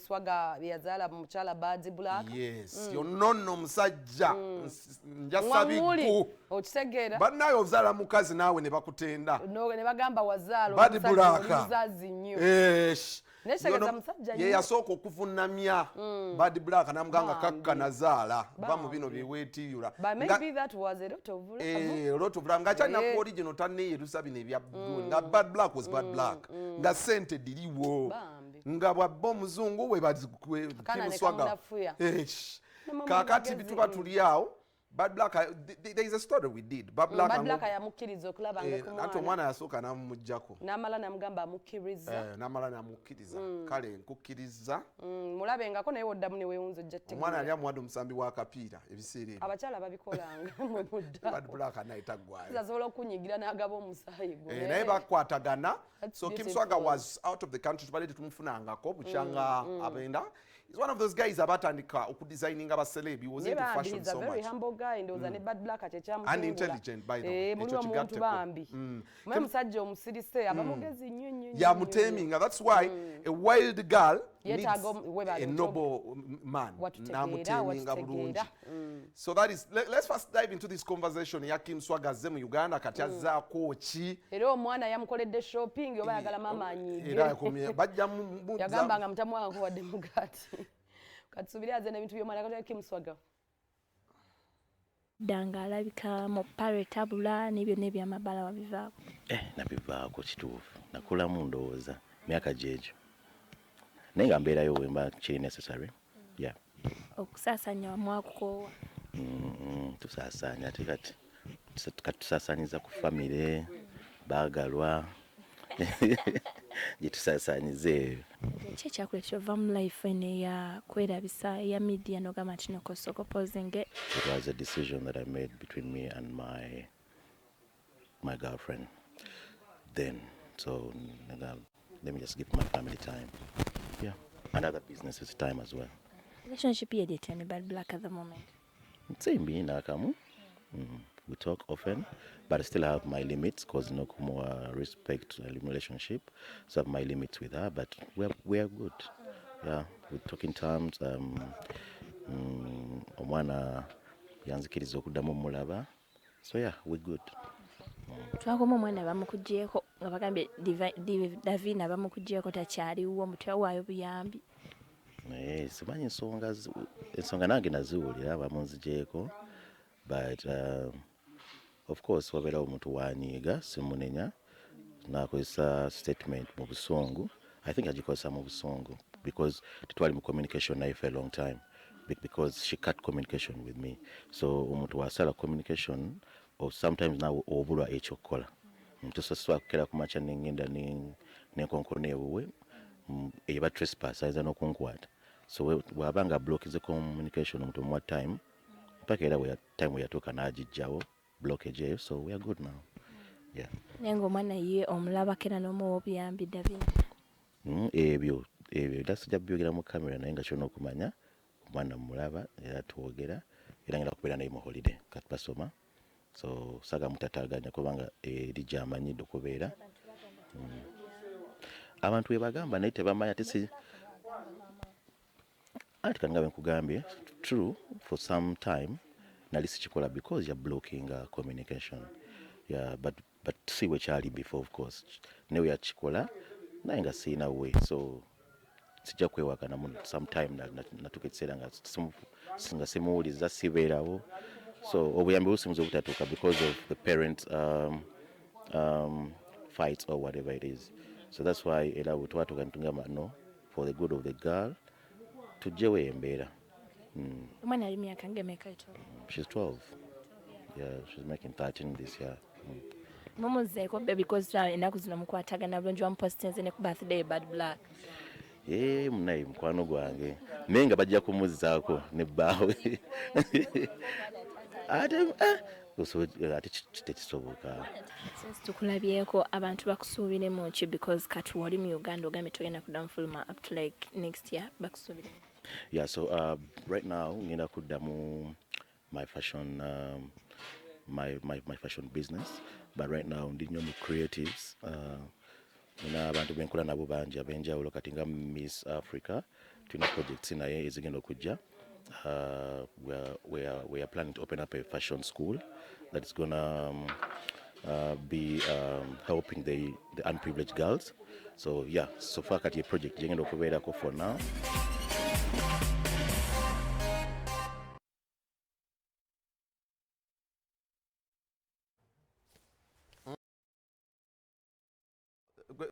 Swaga yazaala mukyala Bad Black. Yes, yonono musajja njasabiku. Okitegeera. Bannaye ozaala mukazi naawe ne bakutenda. No ne bagamba wazaala Bad Black. muzazi nnyo. Neshageza musajja nnyo. Ye yasooka okuvunnamya Bad Black namuganga kakka nazaala. Ba mu bino byeweetiyula. But maybe that was a lot of love. Nga kyalina ku original tanneeyetusa bino ebya nga Bad Black was Bad Black. Nga sente diriwo. Nga bwabba omuzungu we bakimuswaga. Kakati bituba tuli awo. Bad Black, there is a story we did. Bad Black yamukkiriza okulaba ngakumwana. Ate omwana yasooka n'amuggyako. N'amala n'amugamba amukkiriza. N'amala n'amukkiriza. Kale nkukkiriza. Mulabengako naye woddamu ne weewunza ojja ttegera. Omwana yali amuwadde omusambi w'akapiira ebiseera ebyo. Abakyala babikolanga mwe mudda. Bad Black naye taggwayo. Asobola okunyigira n'agaba omusaayi gwe. Naye bakwatagana. So Kim Swaga was out of the country. Tubalete tumufunangako bukyanga abenda. He's one of those guys abatandika okudesigning abaselebi. He was into fashion so much. He's a very humble guy and was a Bad Black akyekyamu. And intelligent by the way. Mulimu omuntu bambi. Mwe musajja omusirise abamugezi nnyo. Yamuteminga. That's why a wild girl needs a noble man. Namuteminga bulungi. So that is, let's first dive into this conversation ya Kim Swaga azze mu Uganda kati azzaako ki. Era omwana yamukoledde shopping oba yagala mama anyiige. Era yakomye bajja mu yagambanga mutamu wange wadde mugati. Katusubire azze n'ebintu by'omwana kati Kim Swaga. Danga alabika mu paretabula n'ebyo n'ebyamabala wabivaako. Nabivaako kituufu. Nakulamu ndowooza myaka gyegyo. Naye nga mbeerayo we mba kiri necessary. Yeah. Okusaasanya wamwakukoowa. Tusaasaanya ate kati tusaasaanyiza ku famire baagalwa gye tusaasaanyiza eyo. Ki ekyakuleetera ova mu life eno eyakwerabisa eya media n'ogamba nti nokosa okupozinga? It was a decision that I made between me and my girlfriend then. So let me just give my family time. Yeah. And other businesses time as well. Relationship here date and Bad Black at the moment. Same me Nakamu. We talk often, but I still have my limits because no more respect relationship. So I have my limits with her, but we are good. Yeah, we talk in terms. Omwana yanzikiriza okuddamu mulaba. So yeah, we're good. Twakoma omwana bamukugyeko nga bagambye Davina bamukugyeko takyaliwo mutwe waayo buyambi. Simanyi ensonga nange naziwulira bamunzigyeko, but of course wabeerawo omuntu wanyiiga simunenya nakozesa statement mu busungu. I think agikozesa mu busungu because tetwali mu communication naye for a long time because she cut communication with me. So omuntu wasala communication or sometimes now obulwa ekyokukola tusaswa kukera kumacha nengenda nenkonkone ewe eba trespass ayinza n'okunkwata. So wabanga block the communication omuntu mu time mpaka era time yatuuka n'agijjawo blockage eyo. So we are good now. Yeah. Nengo omwana ye omulabako era n'omuwa obuyambi Davina. Ebyo tasijja byogera mu kamera naye nga kyona okumanya omwana mulaba era twogera era ngenda kubeera naye mu holiday kati basoma. So saga mutataganya kubanga elijja amanyidde okubeera. Abantu webagamba naye tebamanya tisi ati kangabe nkugambye true for some time nali sikikola because you're blocking communication. Yeah, but see we Charlie before of course newe yakikola naye nga sina we. So sijja kwewaka na sometime natuka ekiseera nga simuwuliza sibeerawo. So obuyambi busimuza obutatuuka because of the parents fights or whatever it is. So that's why era bwetwatuuka nitugamba no for the good of the girl tujjewo embeera. Omwana ali myaka ngemeka ito? She's 12. Yeah, she's making 13 this year. Mumuzeeko because ennaku zino mukwatagana bulungi wamupositinze ne ku birthday Bad Black. Munaye mukwano gwange naye nga bajja kumuzzaako ne bbaawe ate tekisoboka. Since tukulabyeko abantu bakusuubiremu ki because kati wali mu Uganda ogambye togenda kuddamu fuluma up to like next year bakusuubiremu? Yeah, so right now ngenda kuddamu my fashion my fashion business, but right now ndi nnyo mu creatives. Nina abantu benkola nabo bangi abenjawulo kati nga Miss Africa tulina projects naye ezigenda okujja. We are planning to open up a fashion school that is gonna be helping the unprivileged girls. So yeah, so far kati a project jengendo okubeerako for now.